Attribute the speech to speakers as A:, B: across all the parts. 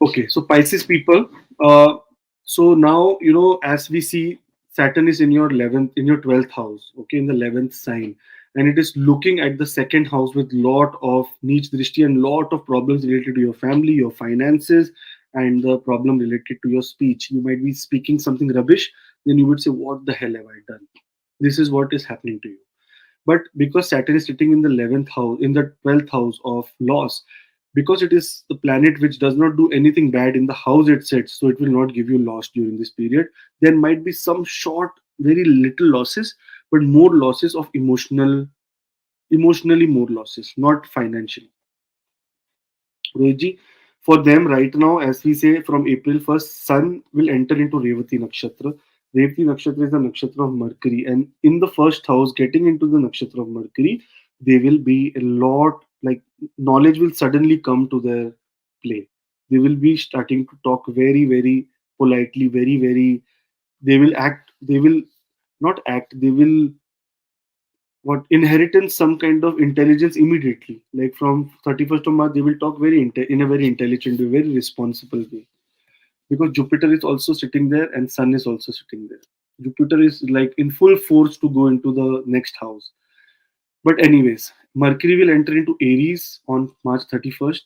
A: Okay, so Pisces people. Uh, so now as we see, Saturn is in your 11th, in your 12th house. Okay, in the 11th sign, and it is looking at the second house with lot of needs, drishti, and lot of problems related to your family, your finances, and the problem related to your speech. You might be speaking something rubbish, then you would say, "What the hell have I done?" This is what is happening to you. But because Saturn is sitting in the 11th house, in the 12th house of loss, because it is the planet which does not do anything bad in the house it sits, so it will not give you loss during this period. There might be some short, very little losses, but more losses of emotionally more losses, not financially. Rohitji, for them right now, as we say from April 1st, Sun will enter into Revati Nakshatra. Revati Nakshatra is the Nakshatra of Mercury, and in the first house, getting into the Nakshatra of Mercury, they will be a lot like knowledge will suddenly come to their play. They will be starting to talk very, very politely, very, very. They will act, they will not act, they will what inheritance some kind of intelligence immediately, like from 31st of March they will talk in a very intelligent way, very responsible way, because Jupiter is also sitting there and Sun is also sitting there. Jupiter is like in full force to go into the next house. But anyways, Mercury will enter into Aries on March 31st.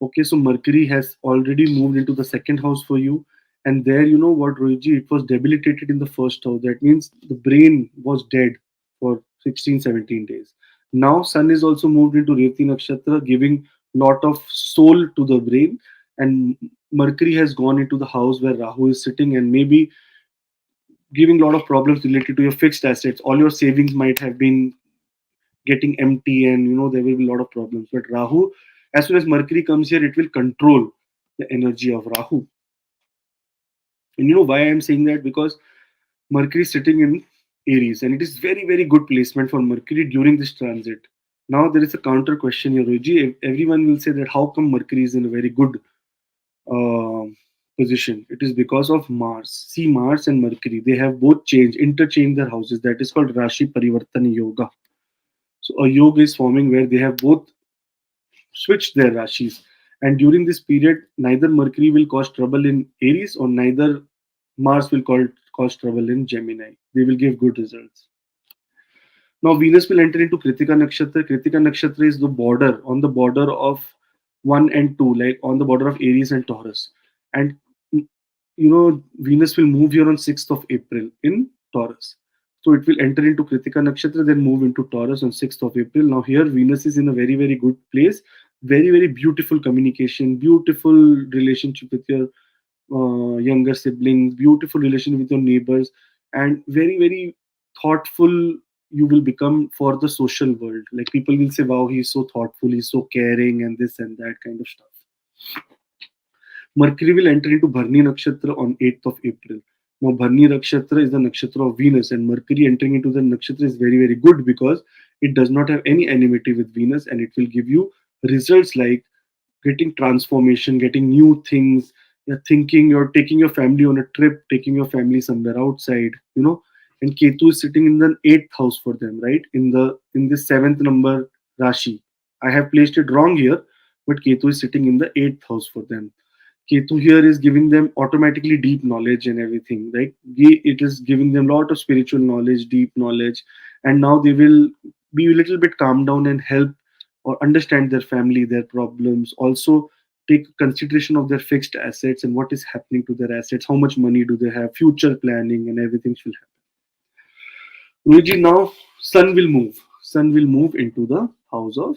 A: Okay, so Mercury has already moved into the second house for you. And there, you know what, Rohitji, it was debilitated in the first house. That means the brain was dead for 16, 17 days. Now, Sun is also moved into Revati Nakshatra, giving lot of soul to the brain. And Mercury has gone into the house where Rahu is sitting and maybe giving a lot of problems related to your fixed assets. All your savings might have been getting empty, and there will be a lot of problems. But Rahu, as soon as Mercury comes here, it will control the energy of Rahu. And you know why I'm saying that? Because Mercury is sitting in Aries, and it is very, very good placement for Mercury during this transit. Now there is a counter question here, Roji. Everyone will say that how come Mercury is in a very good uh, position? It is because of Mars. See, Mars and Mercury, they have both interchanged their houses. That is called Rashi Parivartana Yoga. So a yoga is forming where they have both switched their rashis. And during this period, neither Mercury will cause trouble in Aries or neither Mars will cause trouble in Gemini. They will give good results. Now Venus will enter into Kritika Nakshatra. Kritika Nakshatra is the border, on the border of 1 and 2, like on the border of Aries and Taurus. And Venus will move here on 6th of April in Taurus. So it will enter into Kritika Nakshatra, then move into Taurus on 6th of April. Now here Venus is in a very, very good place. Very, very beautiful communication, beautiful relationship with your younger siblings, beautiful relation with your neighbors, and very, very thoughtful you will become for the social world. Like people will say, wow, he's so thoughtful, he's so caring, and this and that kind of stuff. Mercury will enter into Bharni Nakshatra on 8th of April. Now, Bharni Nakshatra is the Nakshatra of Venus, and Mercury entering into the Nakshatra is very, very good because it does not have any enmity with Venus, and it will give you results like getting transformation, getting new things. You're thinking, you're taking your family on a trip, taking your family somewhere outside. And Ketu is sitting in the eighth house for them, right? In the seventh number Rashi. I have placed it wrong here, but Ketu is sitting in the eighth house for them. Ketu here is giving them automatically deep knowledge and everything, right? It is giving them a lot of spiritual knowledge, deep knowledge, and now they will be a little bit calm down and help or understand their family, their problems. Also, take consideration of their fixed assets and what is happening to their assets, how much money do they have, future planning, and everything should happen. Luigi, now Sun will move. Sun will move into the house of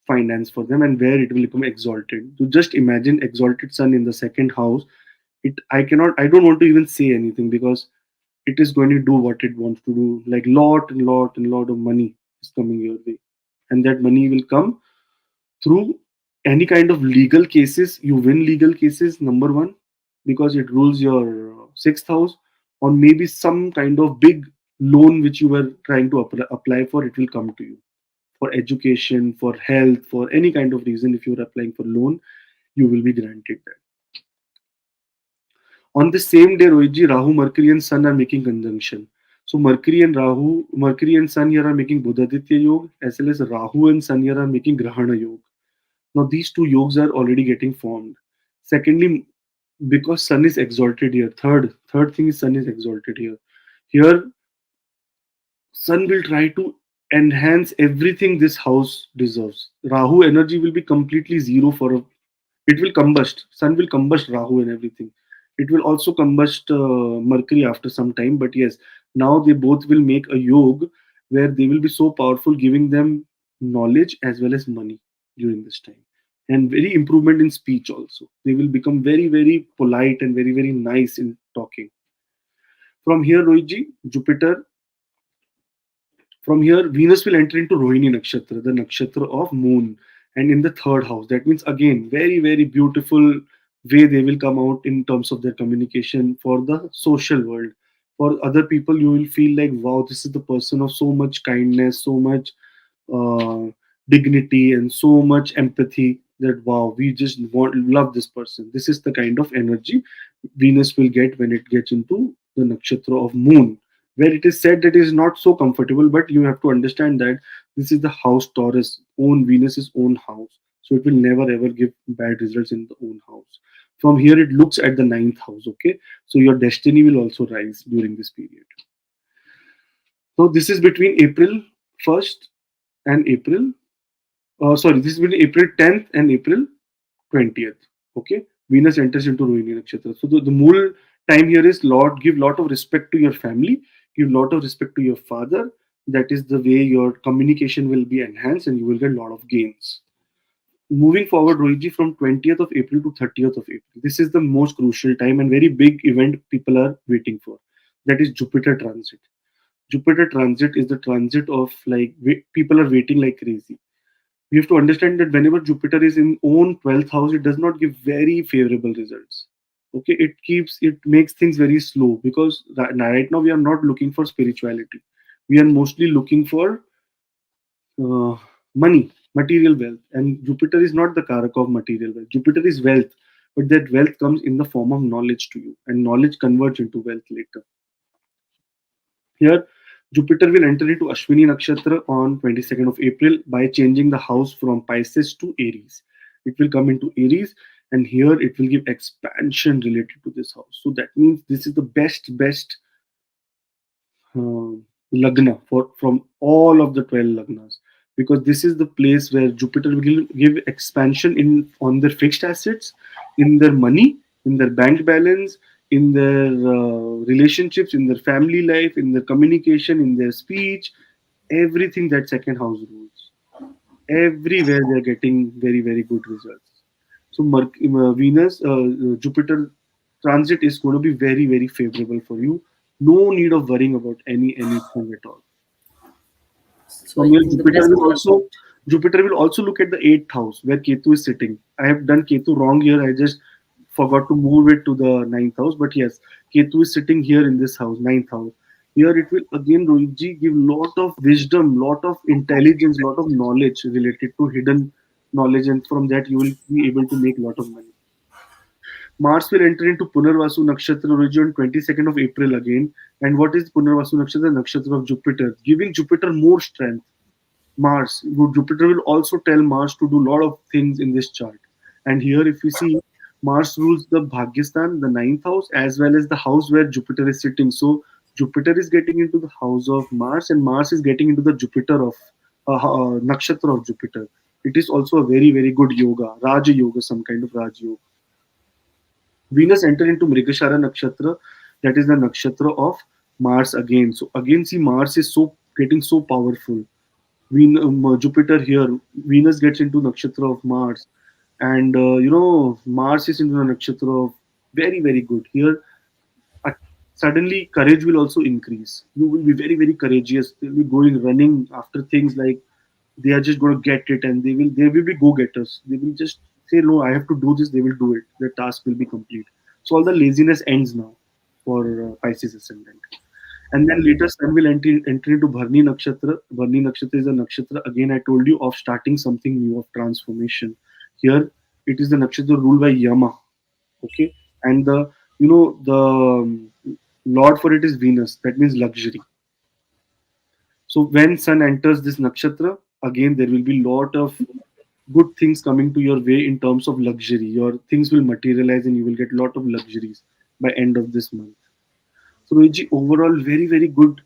A: finance for them, and where it will become exalted. So just imagine exalted Sun in the second house. I don't want to even say anything because it is going to do what it wants to do. Like lot of money is coming your way. And that money will come through any kind of legal cases. You win legal cases, number one, because it rules your sixth house, or maybe some kind of big loan which you were trying to apply for, it will come to you for education, for health, for any kind of reason. If you're applying for loan, you will be granted that. On the same day, Rohitji, Rahu, Mercury, and Sun are making conjunction. So Mercury and Sun here are making Buddhaditya Yoga, as well as Rahu and Sun here are making Grahana Yoga. Now these two yogs are already getting formed. Secondly, because sun is exalted here. Third thing is sun is exalted here. Here, sun will try to enhance everything this house deserves. Rahu energy will be completely zero for a, it will combust. Sun will combust Rahu and everything. It will also combust Mercury after some time. But yes, now they both will make a yoga where they will be so powerful, giving them knowledge as well as money during this time. And very improvement in speech also. They will become very, very polite and very, very nice in talking. From here, Rohitji, Jupiter from here, Venus will enter into Rohini Nakshatra, the nakshatra of moon, and in the third house. That means again, very, very beautiful way they will come out in terms of their communication for the social world. For other people, you will feel like, wow, this is the person of so much kindness, so much uh, dignity, and so much empathy that wow, we just want love this person. This is the kind of energy Venus will get when it gets into the nakshatra of moon, where it is said that it is not so comfortable, but you have to understand that this is the house Taurus, own Venus's own house. So it will never ever give bad results in the own house. From here, it looks at the ninth house, okay? So your destiny will also rise during this period. So this is between April 1st and April, this is between April 10th and April 20th. Okay, Venus enters into Rohini Nakshatra. So the mole time here is Lord, give lot of respect to your family, give lot of respect to your father. That is the way your communication will be enhanced and you will get a lot of gains. Moving forward, Rohitji, from 20th of April to 30th of April. This is the most crucial time and very big event people are waiting for. That is Jupiter transit. Jupiter transit is the transit of like people are waiting like crazy. We have to understand that whenever Jupiter is in own 12th house, it does not give very favorable results. Okay, it makes things very slow because right now we are not looking for spirituality. We are mostly looking for uh, money, material wealth, and Jupiter is not the karak of material wealth. Jupiter is wealth, but that wealth comes in the form of knowledge to you, and knowledge converts into wealth later. Here, Jupiter will enter into Ashwini Nakshatra on 22nd of April by changing the house from Pisces to Aries. It will come into Aries, and here it will give expansion related to this house. So that means this is the best uh, lagna for from all of the 12 lagnas, because this is the place where Jupiter will give expansion in on their fixed assets, in their money, in their bank balance, in their relationships, in their family life, in their communication, in their speech, everything that second house rules. Everywhere they're getting very, very good results. So Venus, Jupiter transit is going to be very, very favorable for you. No need of worrying about anything at all.
B: So
A: From
B: I
A: here,
B: think the best of luck.
A: Jupiter will also look at the eighth house where Ketu is sitting. I have done Ketu wrong here. I just forgot to move it to the ninth house. But yes, Ketu is sitting here in this house, ninth house. Here it will again, Rohitji, give lot of wisdom, lot of intelligence, lot of knowledge related to hidden knowledge, and from that you will be able to make a lot of money. Mars will enter into Punarvasu Nakshatra region 22nd of April again. And what is Punarvasu Nakshatra? Nakshatra of Jupiter, giving Jupiter more strength. Mars, Jupiter will also tell Mars to do a lot of things in this chart. And here, if we see, Mars rules the Bhagyastan, the ninth house, as well as the house where Jupiter is sitting. So Jupiter is getting into the house of Mars, and Mars is getting into the Jupiter of nakshatra of Jupiter. It is also a very, very good yoga, Raja Yoga, some kind of Raj Yoga. Venus enter into Mrigashara Nakshatra, that is the nakshatra of Mars again. So again, see, Mars is so getting so powerful. Jupiter here, Venus gets into nakshatra of Mars, and Mars is into the nakshatra of very, very good. Here, uh, suddenly courage will also increase. You will be very, very courageous. They'll be going running after things like they are just going to get it, and they will be go getters. They will just say no, I have to do this. They will do it. The task will be complete. So all the laziness ends now for Pisces ascendant. And then later Sun will enter into Bharni Nakshatra. Bharni Nakshatra is a nakshatra, again I told you, of starting something new, of transformation. Here it is the nakshatra ruled by Yama. Okay. And the lord for it is Venus. That means luxury. So when Sun enters this nakshatra, again there will be lot of good things coming to your way in terms of luxury. Your things will materialize and you will get a lot of luxuries by end of this month. So Rohitji, overall, very, very good.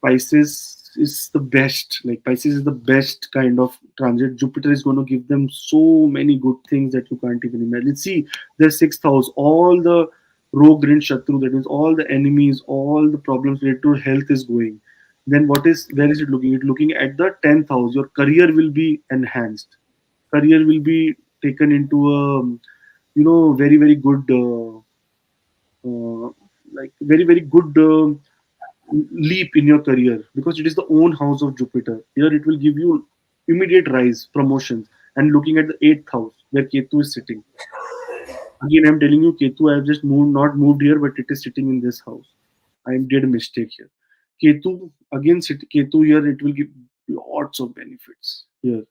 A: Pisces is the best. Like Pisces is the best kind of transit. Jupiter is going to give them so many good things that you can't even imagine. See, their sixth house, all the rogue Rin Shatru, that means all the enemies, all the problems related to health is going. Then what is where is it looking? It looking at the 10th house. Your career will be enhanced. Career will be taken into a very very good like very very good leap in your career because it is the own house of Jupiter. Here it will give you immediate rise, promotions, and looking at the eighth house where Ketu is sitting. Again, I'm telling you, Ketu, I have just moved, not moved here, but it is sitting in this house. I did a mistake here. Ketu, again, Ketu here, it will give lots of benefits here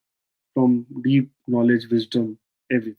A: from deep knowledge, wisdom, everything.